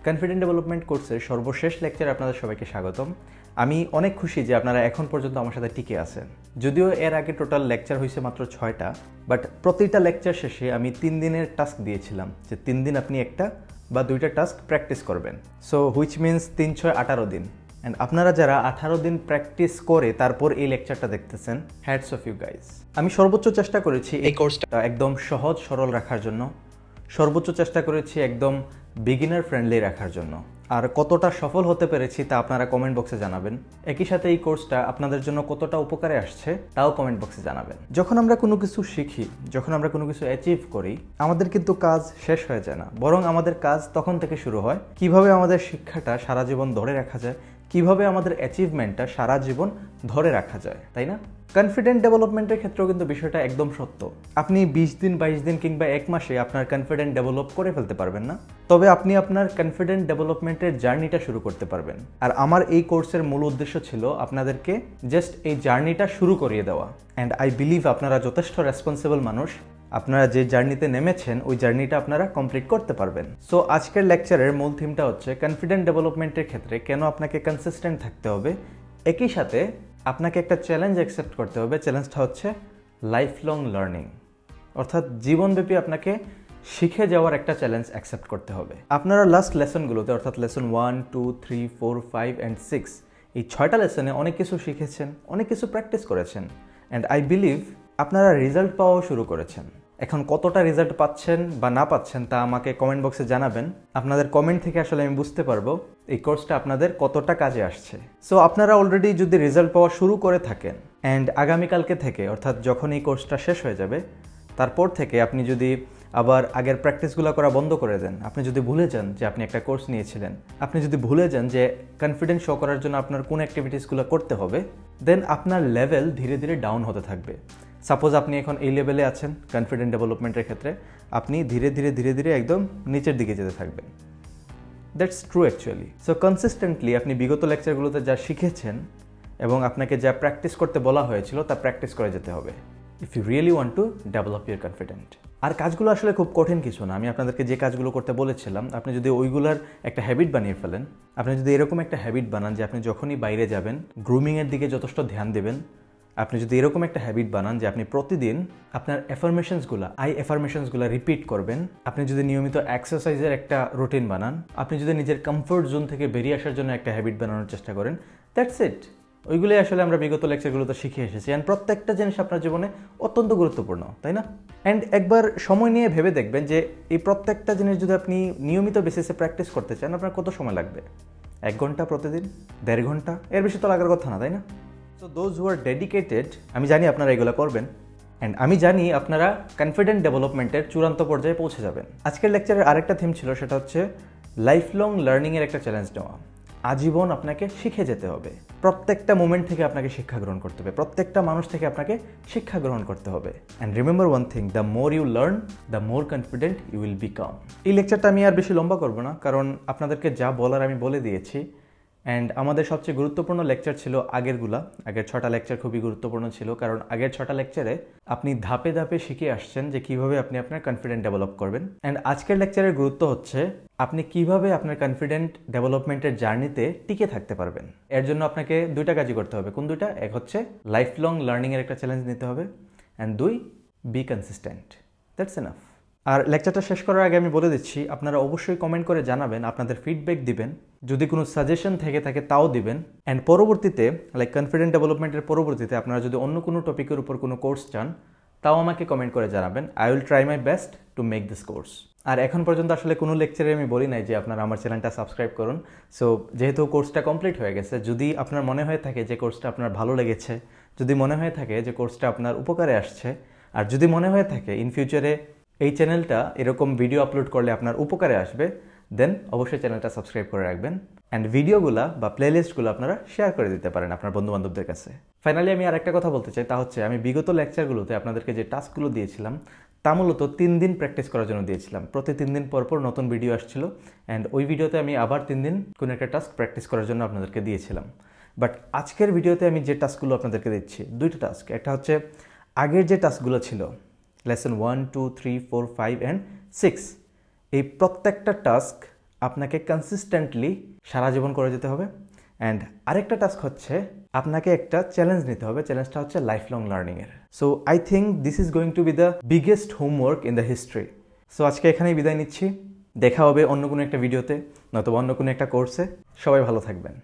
Confident development কোর্সের সর্বশেষ লেকচারে আপনাদের সবাইকে স্বাগতম। আমি অনেক খুশি যে আপনারা এখন পর্যন্ত আমার সাথে টিকে আছেন। যদিও এর আগে টোটাল লেকচার হয়েছে মাত্র 6টা, বাট প্রতিটা লেকচার শেষে আমি 3 দিনের টাস্ক দিয়েছিলাম যে 3 দিন আপনি একটা বা 2টা টাস্ক প্র্যাকটিস করবেন। সো হুইচ মিনস 3, 6, 18 দিন। অ্যান্ড আপনারা যারা 18 দিন প্র্যাকটিস করে তারপর এই লেকচারটা দেখতেছেন, হ্যাটস অফ ইউ গাইজ। আমি সর্বোচ্চ চেষ্টা করেছি এই কোর্সটা একদম সহজ সরল রাখার জন্য, সর্বোচ্চ চেষ্টা করেছি একদম বিগিনার ফ্রেন্ডলি রাখার জন্য। আর কতটা সফল হতে পেরেছি তা আপনারা কমেন্ট বক্সে জানাবেন। একই সাথে এই কোর্সটা আপনাদের জন্য কতটা উপকারে আসছে তাও কমেন্ট বক্সে জানাবেন। যখন আমরা কোনো কিছু শিখি, যখন আমরা কোনো কিছু অ্যাচিভ করি, আমাদের কিন্তু কাজ শেষ হয়ে যায় না, বরং আমাদের কাজ তখন থেকে শুরু হয় কিভাবে আমাদের শিক্ষাটা সারা জীবন ধরে রাখা যায়, কিভাবে আমাদের অ্যাচিভমেন্টটা সারা জীবন ধরে রাখা যায়, তাই না? কনফিডেন্ট ডেভেলপমেন্টের ক্ষেত্রেও কিন্তু বিষয়টা একদম সত্য। আপনি 20 দিন, 22 দিন কিংবা 1 মাসে আপনার কনফিডেন্ট ডেভেলপ করে ফেলতে পারবেন না, তবে আপনি আপনার কনফিডেন্ট ডেভেলপমেন্টের জার্নিটা শুরু করতে পারবেন। আর আমার এই কোর্সের মূল উদ্দেশ্য ছিল আপনাদেরকে জাস্ট এই জার্নিটা শুরু করিয়ে দেওয়া। অ্যান্ড আই বিলিভ আপনারা যথেষ্ট রেসপন্সিবল মানুষ, আপনারা যে জার্নিতে নেমেছেন ওই জার্নিটা আপনারা কমপ্লিট করতে পারবেন। সো আজকের লেকচারের মূল থিমটা হচ্ছে কনফিডেন্ট ডেভেলপমেন্টের ক্ষেত্রে কেন আপনাকে কনসিস্টেন্ট থাকতে হবে, একই সাথে আপনাকে একটা চ্যালেঞ্জ অ্যাকসেপ্ট করতে হবে। চ্যালেঞ্জটা হচ্ছে লাইফ লং লার্নিং, অর্থাৎ জীবনব্যাপী আপনাকে শিখে যাওয়ার একটা চ্যালেঞ্জ অ্যাকসেপ্ট করতে হবে। আপনারা লাস্ট লেসনগুলোতে অর্থাৎ লেসন 1, 2, 3, 4, 5 and 6 এই 6টা লেসনে অনেক কিছু শিখেছেন, অনেক কিছু প্র্যাকটিস করেছেন। অ্যান্ড আই বিলিভ আপনারা রেজাল্ট পাওয়াও শুরু করেছেন। এখন কতটা রেজাল্ট পাচ্ছেন বা না পাচ্ছেন তা আমাকে কমেন্ট বক্সে জানাবেন। আপনাদের কমেন্ট থেকে আসলে আমি বুঝতে পারবো এই কোর্সটা আপনাদের কতটা কাজে আসছে। সো আপনারা অলরেডি যদি রেজাল্ট পাওয়া শুরু করে থাকেন, অ্যান্ড আগামীকালকে থেকে অর্থাৎ যখন এই কোর্সটা শেষ হয়ে যাবে তারপর থেকে আপনি যদি আবার আগের প্র্যাকটিসগুলো করা বন্ধ করে দেন, আপনি যদি ভুলে যান যে আপনি একটা কোর্স নিয়েছিলেন, আপনি যদি ভুলে যান যে কনফিডেন্স শো করার জন্য আপনার কোন অ্যাক্টিভিটিসগুলো করতে হবে, দেন আপনার লেভেল ধীরে ধীরে ডাউন হতে থাকবে। সাপোজ আপনি এখন এই লেভেলে আছেন কনফিডেন্ট ডেভেলপমেন্টের ক্ষেত্রে, আপনি ধীরে ধীরে একদম নিচের দিকে যেতে থাকবেন। That's true actually. So consistently আপনি বিগত লেকচারগুলোতে যা শিখেছেন এবং আপনাকে যা প্র্যাকটিস করতে বলা হয়েছিল তা প্র্যাকটিস করে যেতে হবে if you really want to develop your confident. আর কাজগুলো আসলে খুব কঠিন কিছু না। আমি আপনাদেরকে যে কাজগুলো করতে বলেছিলাম, আপনি যদি ওইগুলার একটা হ্যাবিট বানিয়ে ফেলেন, আপনি যদি এরকম একটা হ্যাবিট বানান যে আপনি যখনই বাইরে যাবেন গ্রুমিংয়ের দিকে যথেষ্ট ধ্যান দেবেন, আপনি যদি এরকম একটা হ্যাবিট বানান যে আপনি প্রতিদিন আপনার অ্যাফার্মেশনসগুলো রিপিট করবেন, আপনি যদি নিয়মিত এক্সারসাইজের একটা রুটিন বানান, আপনি যদি নিজের কমফোর্ট জোন থেকে বেরিয়ে আসার জন্য একটা হ্যাবিট বানানোর চেষ্টা করেন, দ্যাটস ইট। ওইগুলোই আসলে আমরা বিগত লেকচারগুলোতে শিখে এসেছি। অ্যান্ড প্রত্যেকটা জিনিস আপনার জীবনে অত্যন্ত গুরুত্বপূর্ণ, তাই না? অ্যান্ড একবার সময় নিয়ে ভেবে দেখবেন যে এই প্রত্যেকটা জিনিস যদি আপনি নিয়মিত বেসিসে প্র্যাকটিস করতে চান, আপনার কত সময় লাগবে? 1 ঘন্টা প্রতিদিন, 1.5 ঘন্টা, এর বেশি তো লাগার কথা না, তাই না? So those who are dedicated, আমি জানি আপনারা এগুলো করবেন, অ্যান্ড আমি জানি আপনারা কনফিডেন্ট ডেভেলপমেন্টের চূড়ান্ত পর্যায়ে পৌঁছে যাবেন। আজকের লেকচারের আরেকটা থিম ছিল, সেটা হচ্ছে লাইফ লং লার্নিংয়ের একটা চ্যালেঞ্জ নেওয়া। আজীবন আপনাকে শিখে যেতে হবে, প্রত্যেকটা মোমেন্ট থেকে আপনাকে শিক্ষা গ্রহণ করতে হবে, প্রত্যেকটা মানুষ থেকে আপনাকে শিক্ষা গ্রহণ করতে হবে। And remember one thing, the more you learn the more confident you will become. এই লেকচারটা আমি আর বেশি লম্বা করবো না, কারণ আপনাদেরকে যা বলার আমি বলে দিয়েছি। অ্যান্ড আমাদের সবচেয়ে গুরুত্বপূর্ণ লেকচার ছিল আগের 6টা লেকচার খুবই গুরুত্বপূর্ণ ছিল, কারণ আগের 6টা লেকচারে আপনি ধাপে ধাপে শিখে আসছেন যে কিভাবে আপনি আপনার কনফিডেন্ট ডেভেলপ করবেন। অ্যান্ড আজকের লেকচারের গুরুত্ব হচ্ছে আপনি কিভাবে আপনার কনফিডেন্ট ডেভেলপমেন্টের জার্নিতে টিকে থাকতে পারবেন। এর জন্য আপনাকে 2টা কাজই করতে হবে। কোন 2টা? এক হচ্ছে লাইফ লং লার্নিংয়ের একটা চ্যালেঞ্জ নিতে হবে, and 2, be consistent. That's enough. আর লেকচারটা শেষ করার আগে আমি বলে দিচ্ছি, আপনারা অবশ্যই কমেন্ট করে জানাবেন, আপনাদের ফিডব্যাক দিবেন, যদি কোনো সাজেশন থেকে থাকে তাও দিবেন। অ্যান্ড পরবর্তীতে লাইক কনফিডেন্ট ডেভেলপমেন্টের পরবর্তীতে আপনারা যদি অন্য কোনো টপিকের উপর কোনো কোর্স চান, তাও আমাকে কমেন্ট করে জানাবেন। I will try my best to make this course. আর এখন পর্যন্ত আসলে কোনো লেকচারে আমি বলি নাই যে আপনারা আমার চ্যানেলটা সাবস্ক্রাইব করুন। সো যেহেতু কোর্সটা কমপ্লিট হয়ে গেছে, যদি আপনার মনে হয়ে থাকে যে কোর্সটা আপনার ভালো লেগেছে, যদি মনে হয়ে থাকে যে কোর্সটা আপনার উপকারে আসছে, আর যদি মনে হয়ে থাকে ইন ফিউচারে এই চ্যানেলটা এরকম ভিডিও আপলোড করলে আপনার উপকারে আসবে, দেন অবশ্যই চ্যানেলটা সাবস্ক্রাইব করে রাখবেন। অ্যান্ড ভিডিওগুলো বা প্লেলিস্টগুলো আপনারা শেয়ার করে দিতে পারেন আপনার বন্ধুবান্ধবদের কাছে। ফাইনালি আমি আর একটা কথা বলতে চাই, তা হচ্ছে আমি বিগত লেকচারগুলোতে আপনাদেরকে যে টাস্কগুলো দিয়েছিলাম তা মূলত 3 দিন প্র্যাকটিস করার জন্য দিয়েছিলাম। প্রতি 3 দিন পর নতুন ভিডিও আসছিল, অ্যান্ড ওই ভিডিওতে আমি আবার 3 দিন কোনো একটা টাস্ক প্র্যাকটিস করার জন্য আপনাদেরকে দিয়েছিলাম। বাট আজকের ভিডিওতে আমি যে টাস্কগুলো আপনাদেরকে দিচ্ছি, 2টা টাস্ক। একটা হচ্ছে আগের যে টাস্কগুলো ছিল লেসন 1, 2, 3, 4, 5 and 6, এই প্রত্যেকটা টাস্ক আপনাকে কনসিস্টেন্টলি সারা জীবন করে যেতে হবে। অ্যান্ড আরেকটা টাস্ক হচ্ছে আপনাকে একটা চ্যালেঞ্জ নিতে হবে। চ্যালেঞ্জটা হচ্ছে লাইফ লং লার্নিংয়ের। So I think this is going to be the biggest homework in the history. So আজকে এখানেই বিদায় নিচ্ছি। দেখা হবে অন্য কোনো একটা ভিডিওতে, নয়তো অন্য কোনো একটা কোর্সে। সবাই ভালো থাকবেন।